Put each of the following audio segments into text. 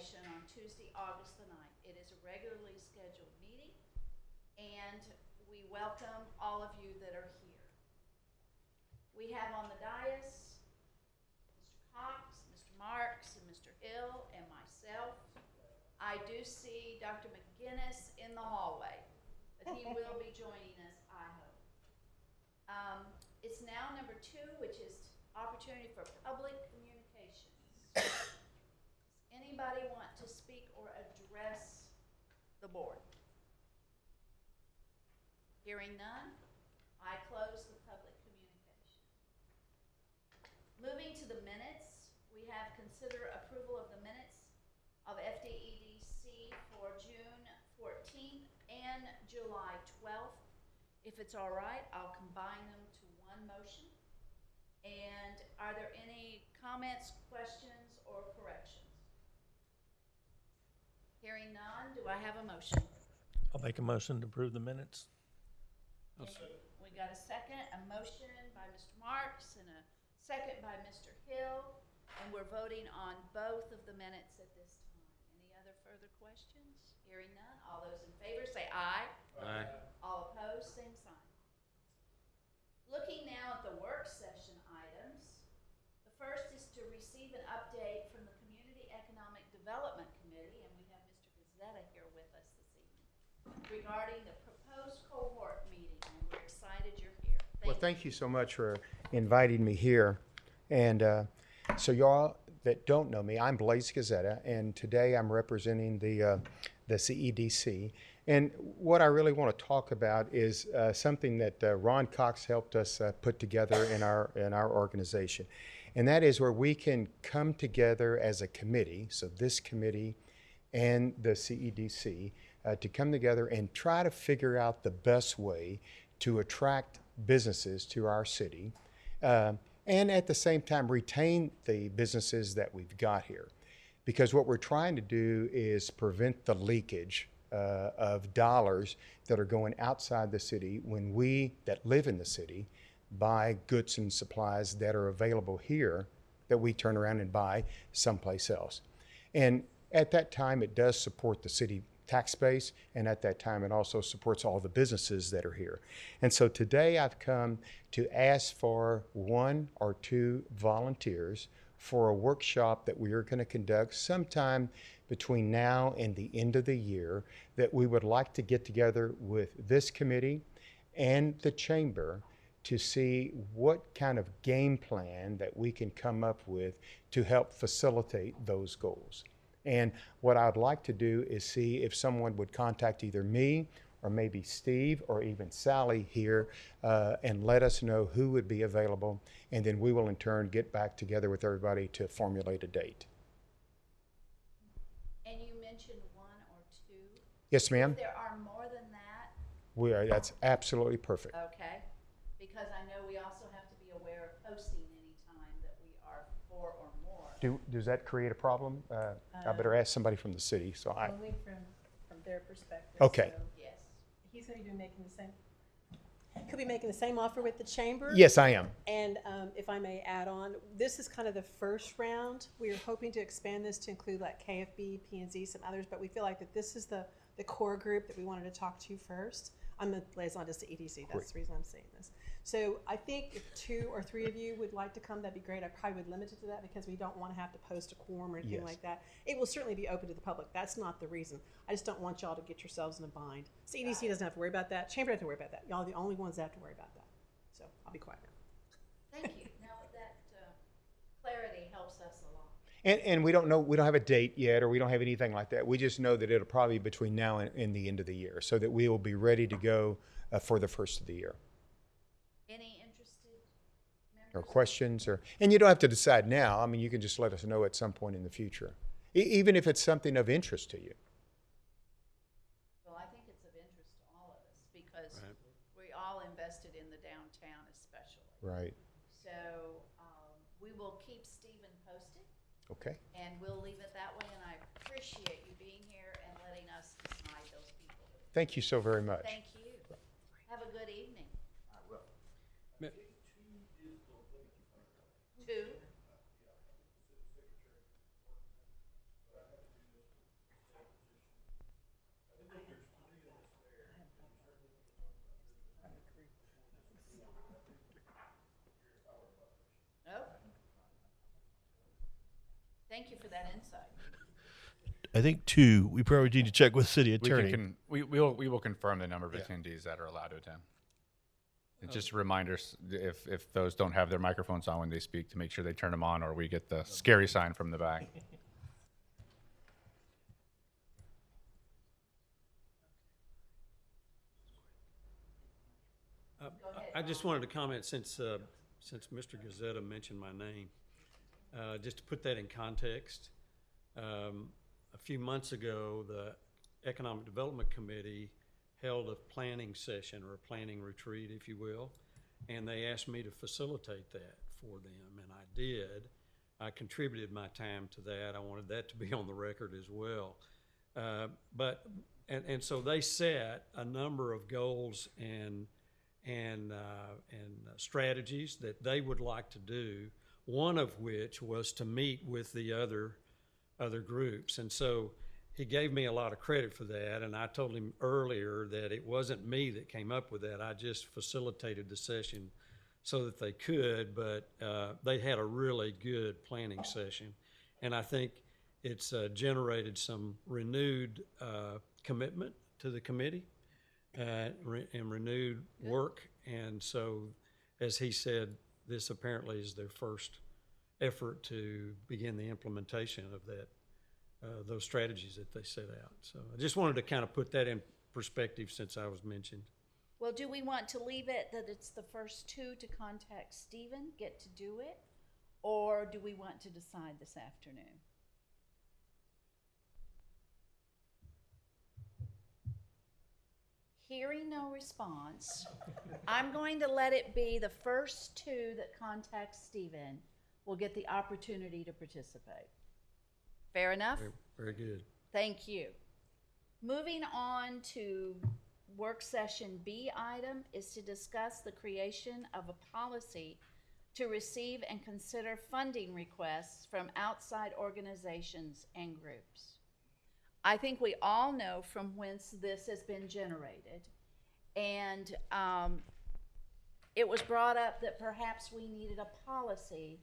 Commission on Tuesday, August the 9th. It is a regularly scheduled meeting, and we welcome all of you that are here. We have on the dais Mr. Cox, Mr. Marks, and Mr. Hill, and myself. I do see Dr. McGinnis in the hallway, but he will be joining us, I hope. It's now number 2, which is opportunity for public communications. Does anybody want to speak or address the board? Hearing none, I close the public communication. Moving to the minutes, we have consider approval of the minutes of FDEDC for June 14th and July 12th. If it's all right, I'll combine them to one motion. And are there any comments, questions, or corrections? Hearing none, do I have a motion? I'll make a motion to approve the minutes. We got a second, a motion by Mr. Marks and a second by Mr. Hill, and we're voting on both of the minutes at this time. Any other further questions? Hearing none, all those in favor say aye. Aye. All opposed, same sign. Looking now at the work session items, the first is to receive an update from the Community Economic Development Committee, and we have Mr. Gazzetta here with us this evening, regarding the proposed cohort meeting, and we're excited you're here. Thank you so much for inviting me here. And so y'all that don't know me, I'm Blaise Gazzetta, and today I'm representing the CEDC. And what I really want to talk about is something that Ron Cox helped us put together in our organization. And that is where we can come together as a committee, so this committee and the CEDC, to come together and try to figure out the best way to attract businesses to our city, and at the same time retain the businesses that we've got here. Because what we're trying to do is prevent the leakage of dollars that are going outside the city when we that live in the city buy goods and supplies that are available here that we turn around and buy someplace else. And at that time, it does support the city tax base, and at that time, it also supports all the businesses that are here. And so today, I've come to ask for 1 or 2 volunteers for a workshop that we are going to conduct sometime between now and the end of the year, that we would like to get together with this committee and the chamber to see what kind of game plan that we can come up with to help facilitate those goals. And what I'd like to do is see if someone would contact either me or maybe Steve or even Sally here and let us know who would be available. And then we will in turn get back together with everybody to formulate a date. And you mentioned 1 or 2. Yes, ma'am. If there are more than that, That's absolutely perfect. okay, because I know we also have to be aware of posting any time that we are 4 or more. Does that create a problem? I better ask somebody from the city. So Only from their perspective. Okay. So Yes. he's going to be making the same. Could be making the same offer with the chamber. Yes, I am. And if I may add on, this is kind of the first round. We are hoping to expand this to include like KFB, P&Z, some others, but we feel like that this is the core group that we wanted to talk to first. I'm the liaison to EDC. That's the reason I'm saying this. So I think if 2 or 3 of you would like to come, that'd be great. I probably would limit it to that because we don't want to have to post a quorum or anything Yes. like that. It will certainly be open to the public. That's not the reason. I just don't want y'all to get yourselves in a bind. CEDC doesn't have to worry about that. Chamber doesn't have to worry about that. Y'all are the only ones that have to worry about that. So I'll be quiet now. Thank you. Now that clarity helps us a lot. And we don't know, we don't have a date yet, or we don't have anything like that. We just know that it'll probably be between now and the end of the year, so that we will be ready to go for the first of the year. Any interested members? Or questions, and you don't have to decide now. I mean, you can just let us know at some point in the future, even if it's something of interest to you. Well, I think it's of interest to all of us because we all invested in the downtown especially. Right. So we will keep Stephen posted. Okay. And we'll leave it that way, and I appreciate you being here and letting us decide those people. Thank you so very much. Thank you. Have a good evening. I will. 2. Thank you for that insight. I think 2. We probably need to check with city We attorney. we will confirm the number of attendees that are allowed to attend. And just reminders, if those don't have their microphones on when they speak, to make sure they turn them on, or we get the scary sign from the back. I just wanted to comment since Mr. Gazetta mentioned my name, just to put that in context. A few months ago, the Economic Development Committee held a planning session, or a planning retreat, if you will, and they asked me to facilitate that for them, and I did. I contributed my time to that. I wanted that to be on the record as well. And so they set a number of goals and strategies that they would like to do, one of which was to meet with the other groups. And so he gave me a lot of credit for that, and I told him earlier that it wasn't me that came up with that. I just facilitated the session so that they could, but they had a really good planning session. And I think it's generated some renewed commitment to the committee and renewed work. And so, as he said, this apparently is their first effort to begin the implementation of that, those strategies that they set out. So I just wanted to kind of put that in perspective since I was mentioned. Well, do we want to leave it that it's the first 2 to contact Stephen, get to do it? Or do we want to decide this afternoon? Hearing no response, I'm going to let it be the first 2 that contact Stephen will get the opportunity to participate. Fair enough? Very, very good. Thank you. Moving on to work session B item is to discuss the creation of a policy to receive and consider funding requests from outside organizations and groups. I think we all know from whence this has been generated, and it was brought up that perhaps we needed a policy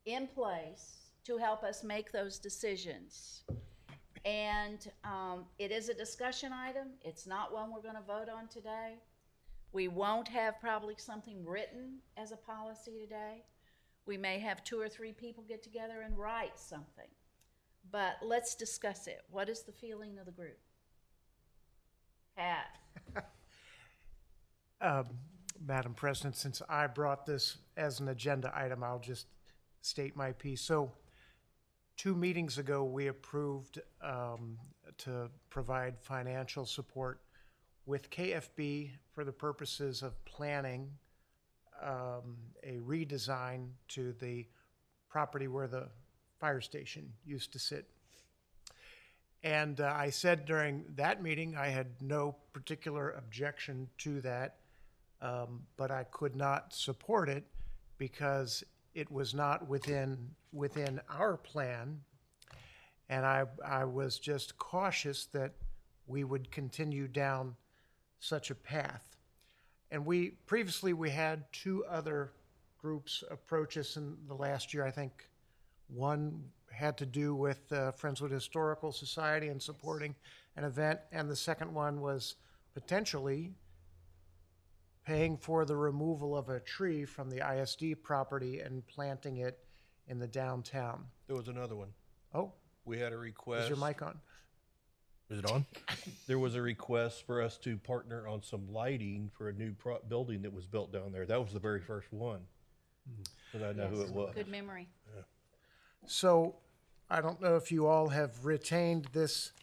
in place to help us make those decisions. And it is a discussion item. It's not one we're going to vote on today. We won't have probably something written as a policy today. We may have 2 or 3 people get together and write something. But let's discuss it. What is the feeling of the group? Pat? Madam President, since I brought this as an agenda item, I'll just state my piece. So 2 meetings ago, we approved to provide financial support with KFB for the purposes of planning a redesign to the property where the fire station used to sit. And I said during that meeting I had no particular objection to that, but I could not support it because it was not within our plan, and I was just cautious that we would continue down such a path. And we had 2 other groups approach us in the last year. I think one had to do with Friendswood Historical Society and supporting an event, and the second one was potentially paying for the removal of a tree from the ISD property and planting it in the downtown. There was another one. Oh, We had a request. is your mic on? Is it on? There was a request for us to partner on some lighting for a new building that was built down there. That was the very first one. But I know who it was. Good memory. So I don't know if you all have retained this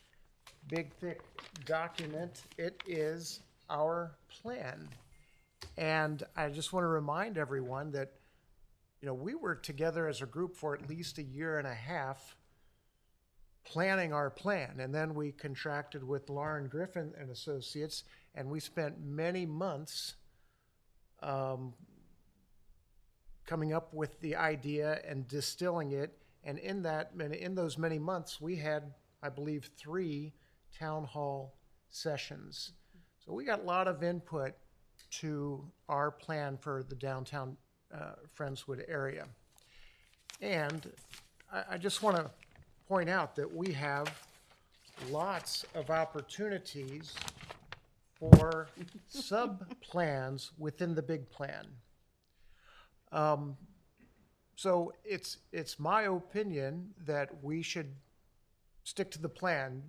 big, thick document. It is our plan. And I just want to remind everyone that, we were together as a group for at least a year and a half planning our plan. And then we contracted with Lauren Griffin and Associates, and we spent many months coming up with the idea and distilling it. And in those many months, we had, I believe, 3 town hall sessions. So we got a lot of input to our plan for the downtown Friendswood area. And I just want to point out that we have lots of opportunities for sub-plans within the big plan. So it's my opinion that we should stick to the plan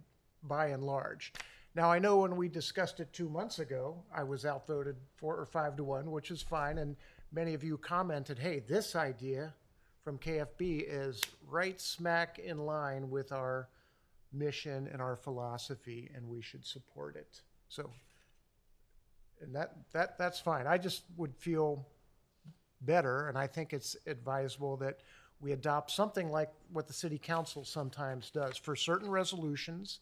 by and large. Now, I know when we discussed it 2 months ago, I was outvoted 4 or 5 to 1, which is fine, and many of you commented, hey, this idea from KFB is right smack in line with our mission and our philosophy, and we should support it. So, and that's fine. I just would feel better, and I think it's advisable that we adopt something like what the city council sometimes does. For certain resolutions,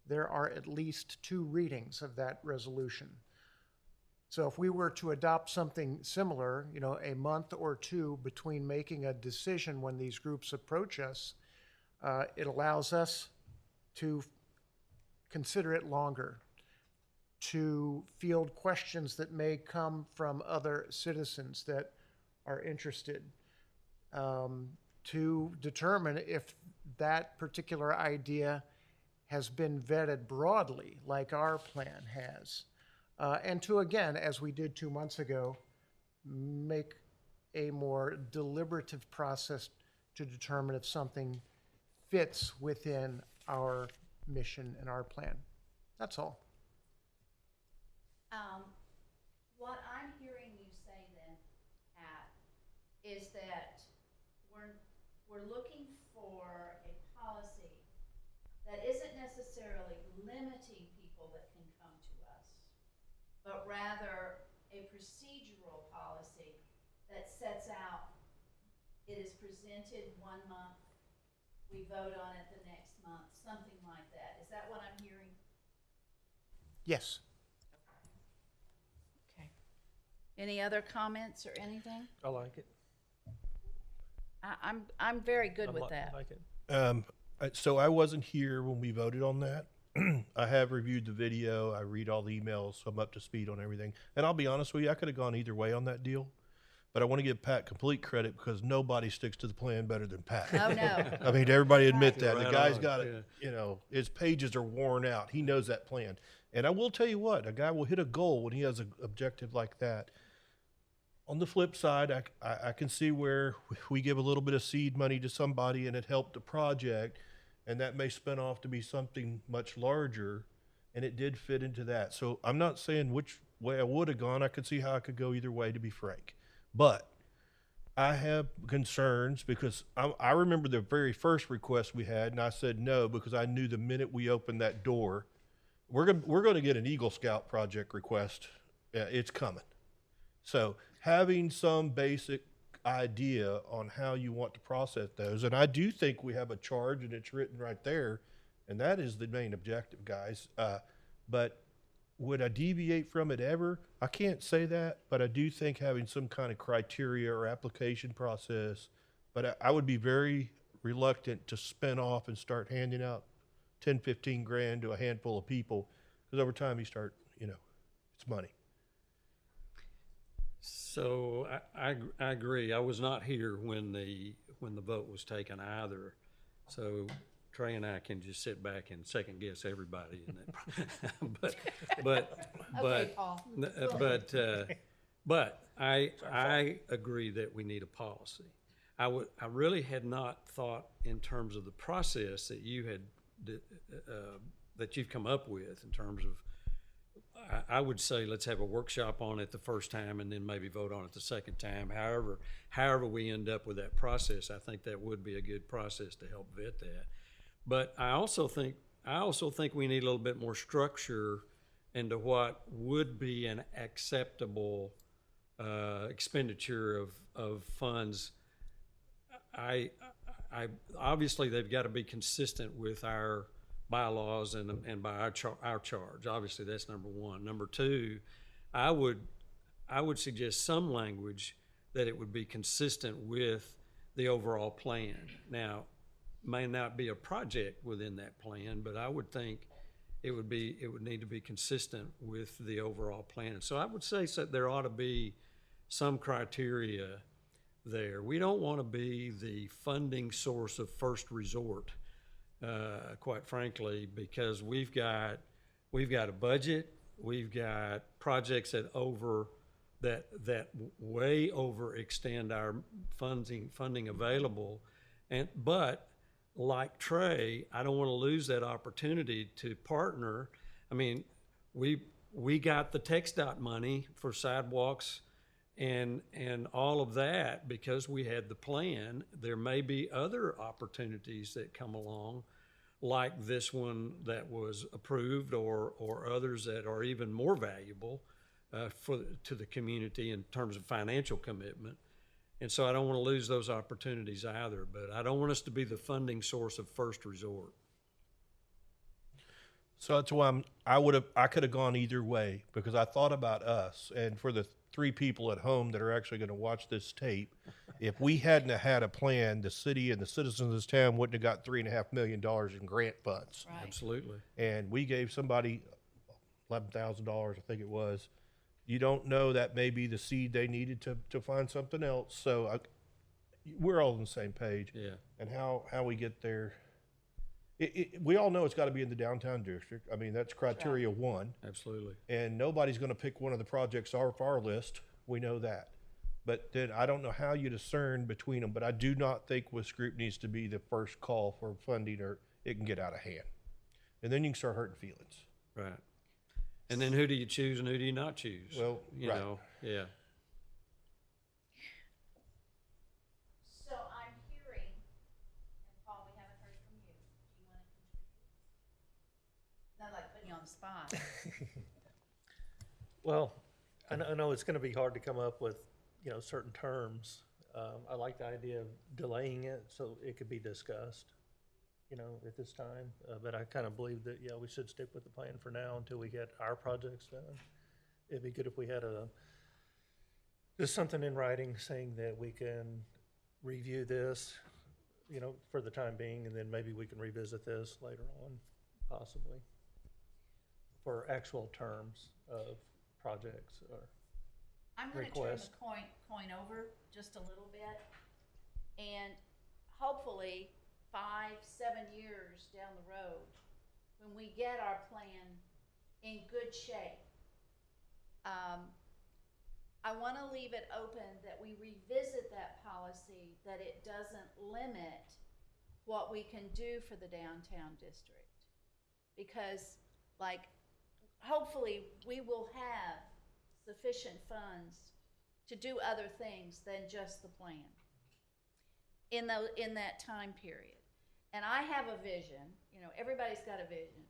there are at least 2 readings of that resolution. So if we were to adopt something similar, you know, a month or 2 between making a decision when these groups approach us, it allows us to consider it longer, to field questions that may come from other citizens that are interested, to determine if that particular idea has been vetted broadly, like our plan has. And to, again, as we did 2 months ago, make a more deliberative process to determine if something fits within our mission and our plan. That's all. What I'm hearing you say then, Pat, is that we're looking for a policy that isn't necessarily limiting people that can come to us, but rather a procedural policy that sets out, it is presented 1 month, we vote on it the next month, something like that. Is that what I'm hearing? Yes. Okay. Any other comments or anything? I like it. I'm very good I with li- that. I like it. So I wasn't here when we voted on that. I have reviewed the video. I read all the emails, so I'm up to speed on everything. And I'll be honest with you, I could have gone either way on that deal. But I want to give Pat complete credit because nobody sticks to the plan better than Pat. Oh, no. I mean, everybody admit that. The Right guy's on, got it, you know, his pages are worn out. He knows that plan. And I will tell you what, a guy will hit a goal when he has an objective like that. On the flip side, I can see where we give a little bit of seed money to somebody and it helped the project, and that may spin off to be something much larger, and it did fit into that. So I'm not saying which way I would have gone. I could see how I could go either way, to be frank. But I have concerns because I remember the very first request we had, and I said no because I knew the minute we opened that door, we're going to get an Eagle Scout project request. It's coming. So having some basic idea on how you want to process those, and I do think we have a charge, and it's written right there, and that is the main objective, guys. But would I deviate from it ever? I can't say that, but I do think having some kind of criteria or application process, but I would be very reluctant to spin off and start handing out 10, 15 grand to a handful of people, because over time you start, you know, it's money. So I agree. I was not here when the vote was taken either. So Trey and I can just sit back and second guess everybody in that. Okay, Paul. But I agree that we need a policy. I really had not thought in terms of the process that you had that you've come up with in terms of. I would say let's have a workshop on it the first time and then maybe vote on it the second time. However we end up with that process, I think that would be a good process to help vet that. But I also think we need a little bit more structure into what would be an acceptable expenditure of funds. I obviously they've got to be consistent with our bylaws and by our charge. Obviously, that's number one. Number two, I would suggest some language that it would be consistent with the overall plan. Now, may not be a project within that plan, but I would think it would need to be consistent with the overall plan. And so I would say that there ought to be some criteria there. We don't want to be the funding source of first resort, quite frankly, because we've got a budget, we've got projects that way overextend our funding available, but like Trey, I don't want to lose that opportunity to partner. I mean, we got the TxDOT money for sidewalks and all of that because we had the plan. There may be other opportunities that come along, like this one that was approved, or others that are even more valuable to the community in terms of financial commitment. And so I don't want to lose those opportunities either, but I don't want us to be the funding source of first resort. So that's why I could have gone either way, because I thought about us, and for the 3 people at home that are actually going to watch this tape, if we hadn't have had a plan, the city and the citizens of this town wouldn't have got $3.5 million in grant funds. Right. Absolutely. And we gave somebody $11,000, I think it was. You don't know, that may be the seed they needed to find something else. So we're all on the same page. Yeah. And how we get there, we all know it's got to be in the downtown district. I mean, that's criteria 1. Absolutely. And nobody's going to pick one of the projects off our list. We know that. But then I don't know how you discern between them. But I do not think West Group needs to be the first call for funding, or it can get out of hand. And then you can start hurting feelings. Right. And then who do you choose and who do you not choose? Well, you right. know, yeah. So I'm hearing, and Paul, we haven't heard from you. Do you want to contribute? Not like putting you on the spot. Well, I know it's gonna be hard to come up with, certain terms. I like the idea of delaying it so it could be discussed, at this time. But I kind of believe that, we should stick with the plan for now until we get our projects done. It'd be good if we had just something in writing saying that we can review this, for the time being, and then maybe we can revisit this later on, possibly, for actual terms of projects or I'm going to turn request. the coin over just a little bit, and hopefully 5-7 years down the road, when we get our plan in good shape, I want to leave it open that we revisit that policy, that it doesn't limit what we can do for the downtown district. Because, hopefully we will have sufficient funds to do other things than just the plan in that time period. And I have a vision, everybody's got a vision,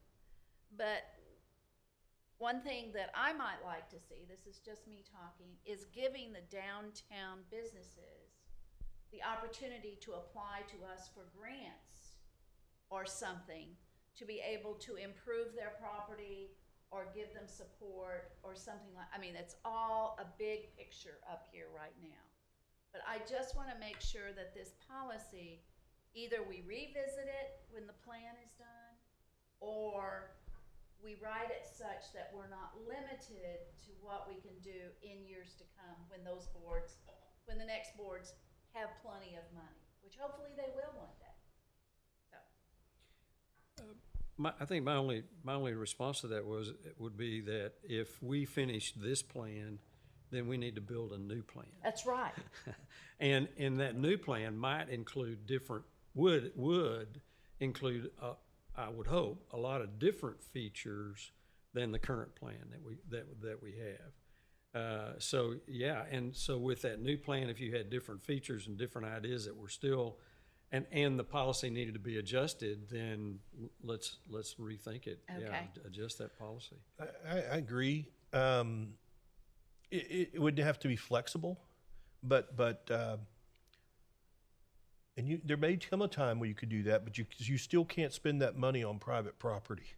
but one thing that I might like to see, this is just me talking, is giving the downtown businesses the opportunity to apply to us for grants or something to be able to improve their property or give them support or something it's all a big picture up here right now. But I just want to make sure that this policy, either we revisit it when the plan is done, or we write it such that we're not limited to what we can do in years to come when the next boards have plenty of money, which hopefully they will one day. So. I think my only response to that would be that if we finish this plan, then we need to build a new plan. That's right. And that new plan might include would include, I would hope, a lot of different features than the current plan that we have. So yeah, and so with that new plan, if you had different features and different ideas that were still, and the policy needed to be adjusted, then let's rethink it. Okay. Yeah, adjust that policy. I agree. It would have to be flexible, but and there may come a time where you could do that, but you still can't spend that money on private property.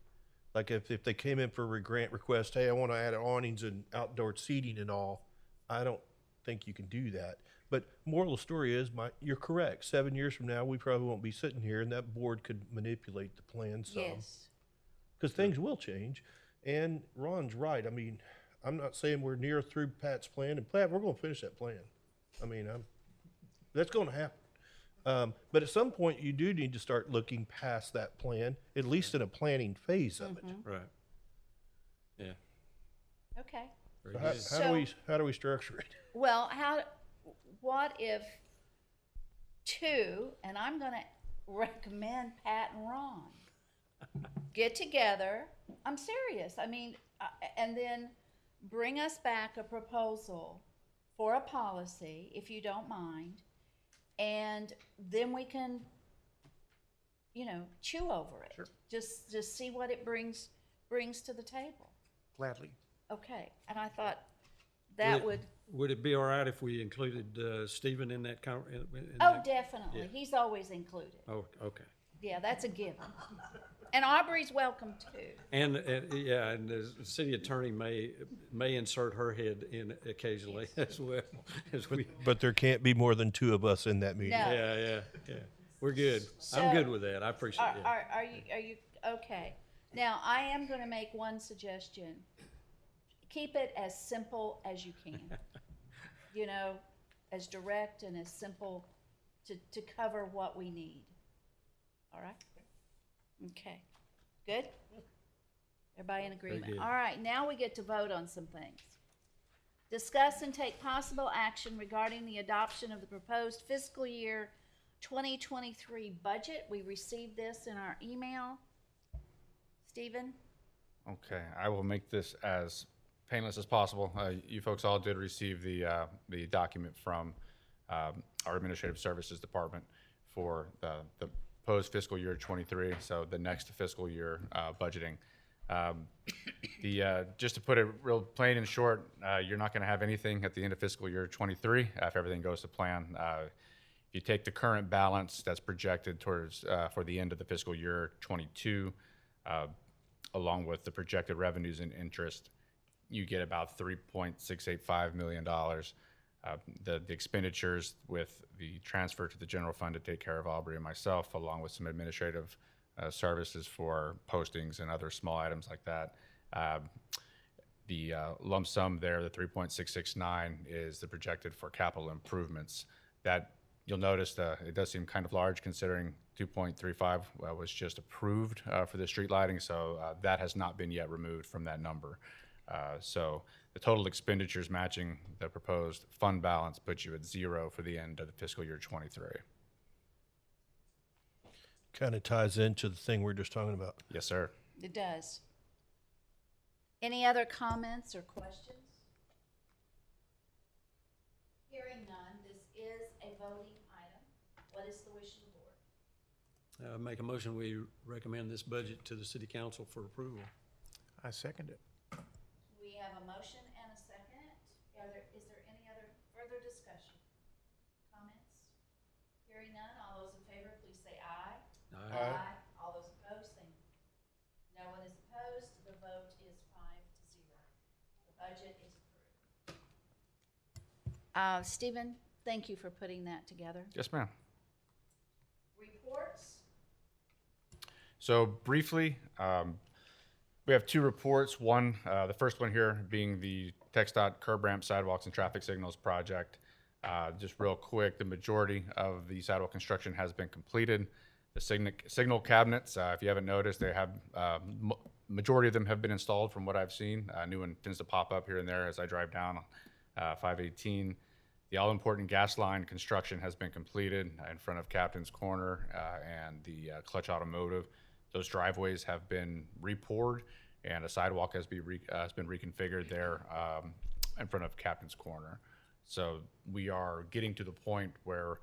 Like if they came in for a grant request, hey, I want to add awnings and outdoor seating and all, I don't think you can do that. But moral of the story is, you're correct. 7 years from now, we probably won't be sitting here, and that board could manipulate the plan some. Yes. Because things will change. And Ron's right. I mean, I'm not saying we're near through Pat's plan. And Pat, we're going to finish that plan. I mean, That's going to happen. But at some point, you do need to start looking past that plan, at least in a planning phase of it. Right. Yeah. Okay. Very So good. how do we structure it? Well, what if two, and I'm gonna recommend Pat and Ron, get together, I'm serious, I mean, and then bring us back a proposal for a policy, if you don't mind, and then we can, chew over it. Sure. Just see what it brings to the table. Gladly. Okay, and I thought that Would it be all right if we included Stephen in that? Oh, definitely. Yeah. He's always included. Oh, okay. Yeah, that's a given. And Aubrey's welcome too. And the city attorney may insert her head in occasionally as well as we. But there can't be more than two of us in that meeting. No. Yeah. We're good. So- I'm good with that. I appreciate it. Are you, okay. Now, I am gonna make one suggestion. Keep it as simple as you can. As direct and as simple to cover what we need. All right? Okay. Good? Everybody in agreement? good. All right, now we get to vote on some things. Discuss and take possible action regarding the adoption of the proposed fiscal year 2023 budget. We received this in our email. Stephen? Okay, I will make this as painless as possible. You folks all did receive the document from our Administrative Services Department for the proposed fiscal year 23, so the next fiscal year budgeting. Just to put it real plain and short, you're not going to have anything at the end of fiscal year 23 if everything goes to plan. If you take the current balance that's projected towards for the end of the fiscal year 22, along with the projected revenues and interest, you get about $3.685 million. The expenditures with the transfer to the general fund to take care of Aubrey and myself, along with some administrative services for postings and other small items like that. The lump sum there, the 3.669, is the projected for capital improvements. That you'll notice it does seem kind of large considering 2.35 was just approved for the street lighting, so that has not been yet removed from that number. So the total expenditures matching the proposed fund balance puts you at zero for the end of the fiscal year 23. Kind of ties into the thing we're just talking about. Yes, sir. It does. Any other comments or questions? Hearing none, this is a voting item. What is the wish of the board? Make a motion, we recommend this budget to the city council for approval. I second it. We have a motion and a second. Is there any other further discussion? Comments? Hearing none, all those in favor, please say aye. Aye. All those opposed, say no. No one is opposed. The vote is 5-0. The budget is approved. Stephen, thank you for putting that together. Yes, ma'am. Reports? So briefly, we have two reports. One, the first one here being the TxDOT curb ramp, sidewalks, and traffic signals project. Just real quick, the majority of the sidewalk construction has been completed. The signal cabinets, if you haven't noticed, they have majority of them have been installed from what I've seen. A new one tends to pop up here and there as I drive down 518. The all-important gas line construction has been completed in front of Captain's Corner and the Clutch Automotive. Those driveways have been re-poured, and a sidewalk has been reconfigured there in front of Captain's Corner. So we are getting to the point where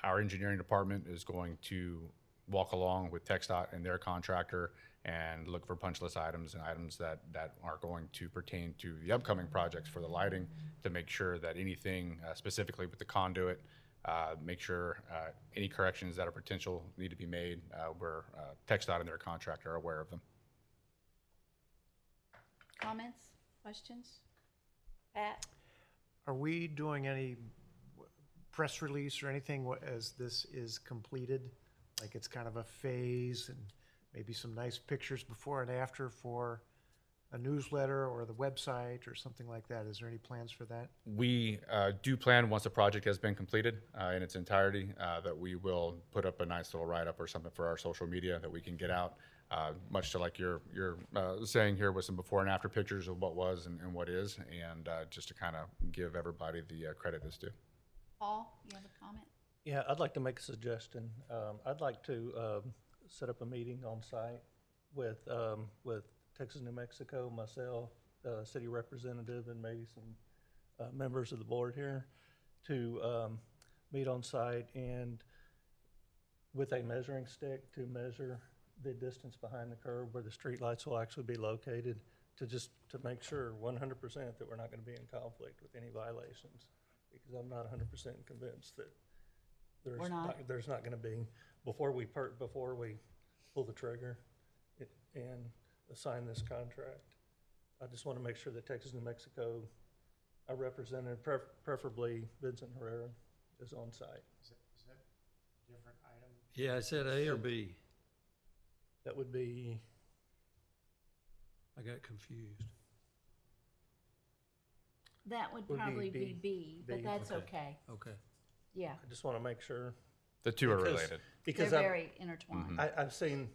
our engineering department is going to walk along with TxDOT and their contractor and look for punch list items and items that are going to pertain to the upcoming projects for the lighting, to make sure that anything specifically with the conduit, make sure any corrections that are potential need to be made where TxDOT and their contractor are aware of them. Comments? Questions? Pat? Are we doing any press release or anything as this is completed? Like it's kind of a phase and maybe some nice pictures before and after for a newsletter or the website or something like that? Is there any plans for that? We do plan, once the project has been completed in its entirety, that we will put up a nice little write-up or something for our social media that we can get out, much to like you're saying here, with some before and after pictures of what was and what is, and just to kind of give everybody the credit that's due. Paul, you have a comment? Yeah, I'd like to make a suggestion. I'd like to set up a meeting on site with Texas, New Mexico, myself, city representative, and maybe some members of the board here to meet on site and with a measuring stick to measure the distance behind the curb where the streetlights will actually be located, to make sure 100% that we're not going to be in conflict with any violations, because I'm not 100% convinced that there's not going to be before we pull the trigger and assign this contract. I just want to make sure that Texas, New Mexico, our representative, preferably Vincent Herrera, is on site. Is that a different item? Yeah, I said A or B. That would be, I got confused. That would Would be probably be B. B, but B. that's Okay. okay. Okay. Yeah, I just want to make sure. The two are Because- related. they're Because very intertwined. I've seen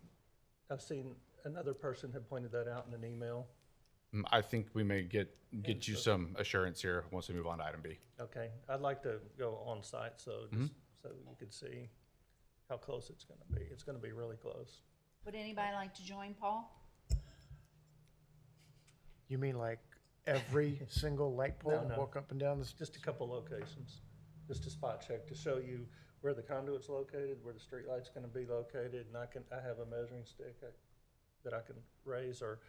another person had pointed that out in an email. I think we may get you some assurance here once we move on to item B. Okay, I'd like to go on site so you could see how close it's going to be. It's going to be really close. Would anybody like to join Paul? You mean like every single light pole No. walk up and down the Just a couple locations, just a spot check to show you where the conduit's located, where the streetlight's going to be located, and I have a measuring stick that I can raise, or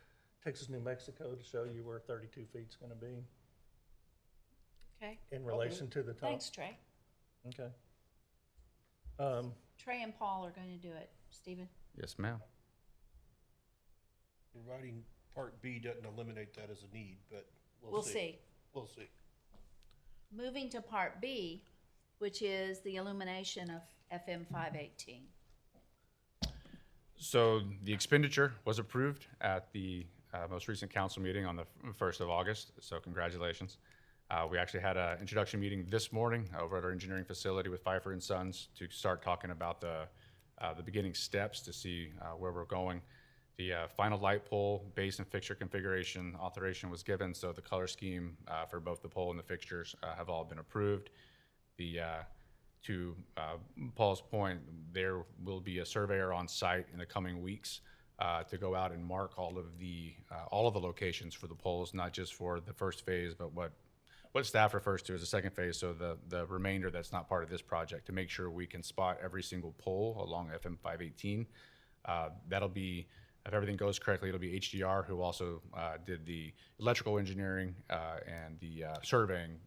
Texas, New Mexico, to show you where 32 feet's going to be Okay, in relation to the top. thanks, Trey. Okay. Trey and Paul are going to do it. Stephen? Yes, ma'am. Writing Part B doesn't eliminate that as a need, but We'll see. We'll see. Moving to Part B, which is the illumination of FM 518. So the expenditure was approved at the most recent council meeting on the 1st of August, so congratulations. We actually had an introduction meeting this morning over at our engineering facility with Pfeiffer and Sons to start talking about the beginning steps to see where we're going. The final light pole, base and fixture configuration authorization was given, so the color scheme for both the pole and the fixtures have all been approved. To Paul's point, there will be a surveyor on site in the coming weeks to go out and mark all of the locations for the poles, not just for the first phase, but what staff refers to as the second phase, so the remainder that's not part of this project, to make sure we can spot every single pole along FM 518. That'll be, if everything goes correctly, it'll be HDR, who also did the electrical engineering and the surveying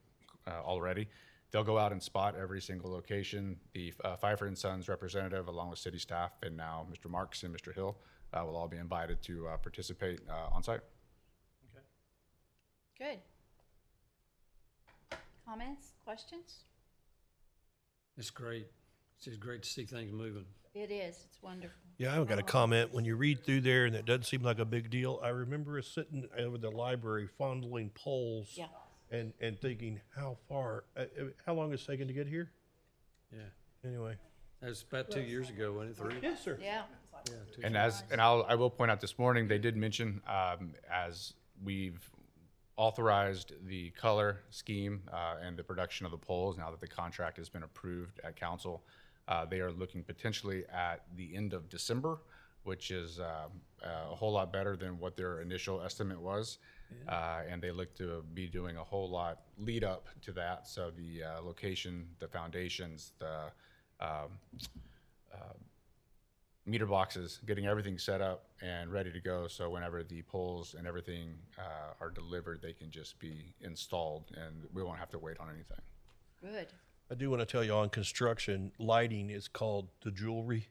already. They'll go out and spot every single location. The Pfeiffer and Sons representative, along with city staff, and now Mr. Marks and Mr. Hill, will all be invited to participate on site. Good. Comments, questions? It's great. It's just great to see things moving. It is, it's wonderful. Yeah, I've got a comment. When you read through there and it doesn't seem like a big deal, I remember us sitting over the library fondling poles Yeah. and thinking, how long it's taken to get here? Yeah. Anyway. That's about 2 years ago, wasn't it? 3? Yes, sir. Yeah, Yeah, 2 And years. I will point out this morning, they did mention, as we've authorized the color scheme and the production of the poles, now that the contract has been approved at council, they are looking potentially at the end of December, which is a whole lot better than what their initial estimate was. And they look to be doing a whole lot lead up to that. So the location, the foundations, the meter boxes, getting everything set up and ready to go. So whenever the poles and everything are delivered, they can just be installed and we won't have to wait on anything. good. I do want to tell you, on construction, lighting is called the jewelry.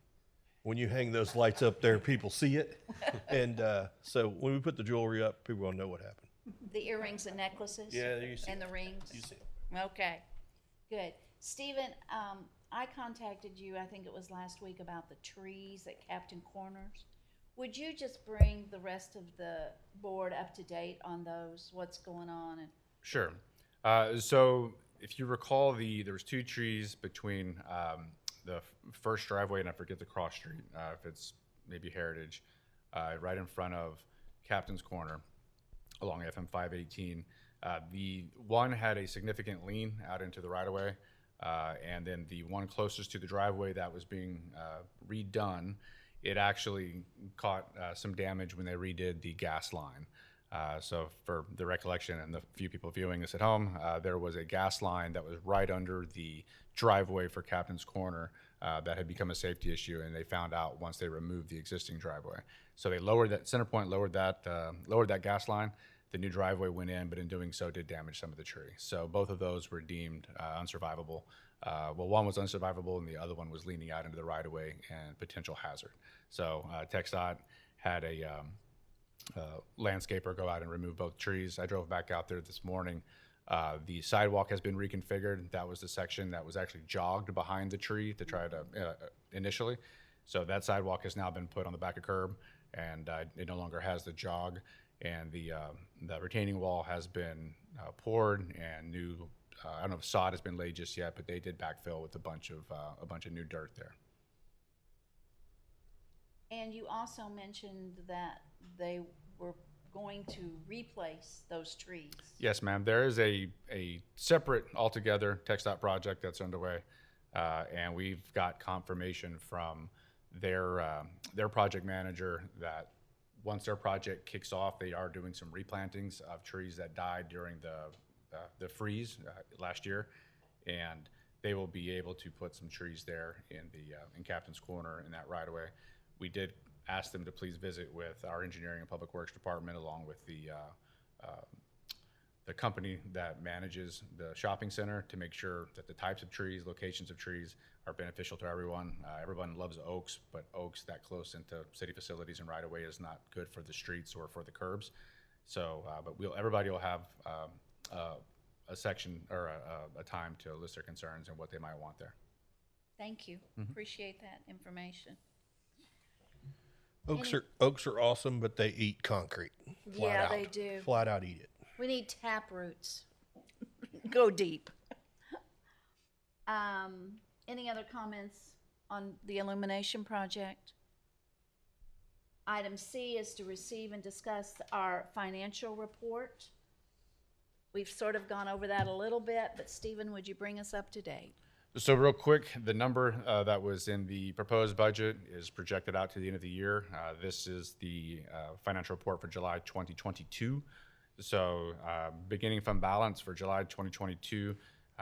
When you hang those lights up there, people see it. And so when we put the jewelry up, people will know what happened. The earrings and necklaces? Yeah, you see And the rings? You see. Okay, good. Stephen, I contacted you, I think it was last week, about the trees at Captain Corners. Would you just bring the rest of the board up to date on those, what's going on? And Sure. So if you recall, there was 2 trees between the first driveway and I forget the cross street, if it's maybe Heritage, right in front of Captain's Corner along FM 518. The one had a significant lean out into the right of way, and then the one closest to the driveway that was being redone, it actually caught some damage when they redid the gas line. So for the recollection and the few people viewing this at home, there was a gas line that was right under the driveway for Captain's Corner that had become a safety issue, and they found out once they removed the existing driveway. So they lowered that, CenterPoint lowered that gas line. The new driveway went in, but in doing so did damage some of the tree. So both of those were deemed unsurvivable. Well, one was unsurvivable and the other one was leaning out into the right of way and potential hazard. So TxDOT had a landscaper go out and remove both trees. I drove back out there this morning. The sidewalk has been reconfigured. That was the section that was actually jogged behind the tree to try to initially. So that sidewalk has now been put on the back of curb, and it no longer has the jog. And the retaining wall has been poured, and new. I don't know if sod has been laid just yet, but they did backfill with a bunch of new dirt there. And you also mentioned that they were going to replace those trees. Yes, ma'am. There is a separate, altogether TxDOT project that's underway, and we've got confirmation from their project manager that once their project kicks off, they are doing some replantings of trees that died during the freeze last year, and they will be able to put some trees there in Captain's Corner in that right of way. We did ask them to please visit with our engineering and public works department along with the company that manages the shopping center to make sure that the types of trees, locations of trees are beneficial to everyone. Everyone loves oaks, but oaks that close into city facilities and right of way is not good for the streets or for the curbs. So, but everybody will have a section or a time to list their concerns and what they might want there. Thank you. Appreciate that information. Oaks are awesome, but they eat concrete. Yeah, they do. Flat out eat it. We need tap roots. Go deep. Any other comments on the illumination project? Item C is to receive and discuss our financial report. We've sort of gone over that a little bit, but Stephen, would you bring us up to date? So real quick, the number that was in the proposed budget is projected out to the end of the year. This is the financial report for July 2022. So beginning fund balance for July 2022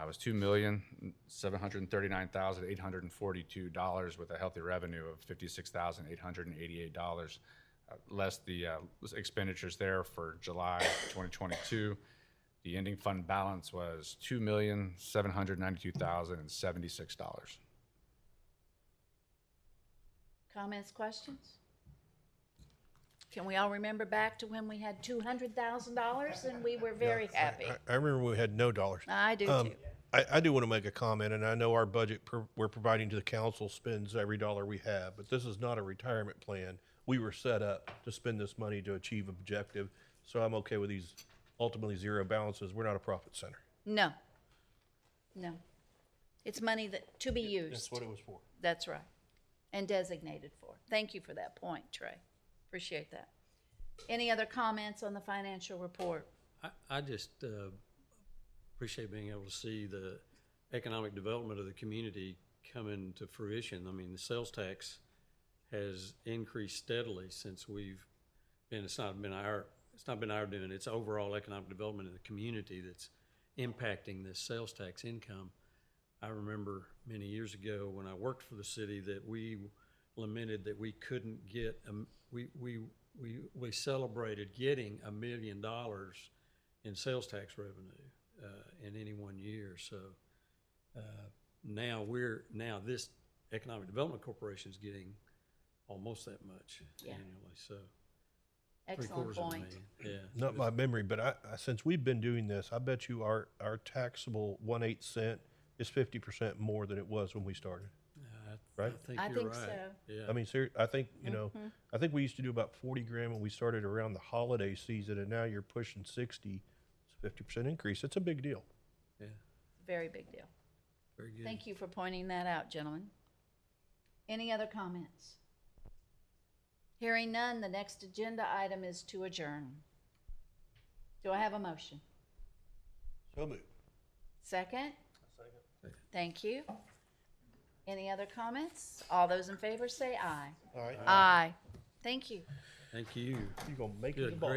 was $2,739,842 with a healthy revenue of $56,888, less the expenditures there for July 2022. The ending fund balance was $2,792,076. Comments, questions? Can we all remember back to when we had $200,000 and we were very happy? I remember we had no dollars. I do too. I do want to make a comment, and I know our budget we're providing to the council spends every dollar we have, but this is not a retirement plan. We were set up to spend this money to achieve objective, so I'm okay with these ultimately zero balances. We're not a profit center. No. It's money to be used. That's what it was for. That's right. And designated for. Thank you for that point, Trey. Appreciate that. Any other comments on the financial report? I just appreciate being able to see the economic development of the community coming to fruition. I mean, the sales tax has increased steadily since we've been, it's not been our doing. It's overall economic development of the community that's impacting this sales tax income. I remember many years ago when I worked for the city that we lamented that we couldn't get, we celebrated getting $1 million in sales tax revenue in any 1 year. So now this Economic Development Corporation is getting almost that much annually. So. Excellent point. Yeah. Not my memory, but since we've been doing this, I bet you our taxable 1/8 cent is 50% more than it was when we started. I right? I you're think right. so. Yeah. I mean, I think, you know, I think we used to do about 40 grand when we started around the holiday season, and now you're pushing 60. It's a 50% increase. It's a big deal. Yeah. Very big deal. Very good. Thank you for pointing that out, gentlemen. Any other comments? Hearing none, the next agenda item is to adjourn. Do I have a motion? So moved. Second? Thank you. Any other comments? All those in favor say aye. All right. Aye. Thank you. Thank you. You're going to make it Good, a ball.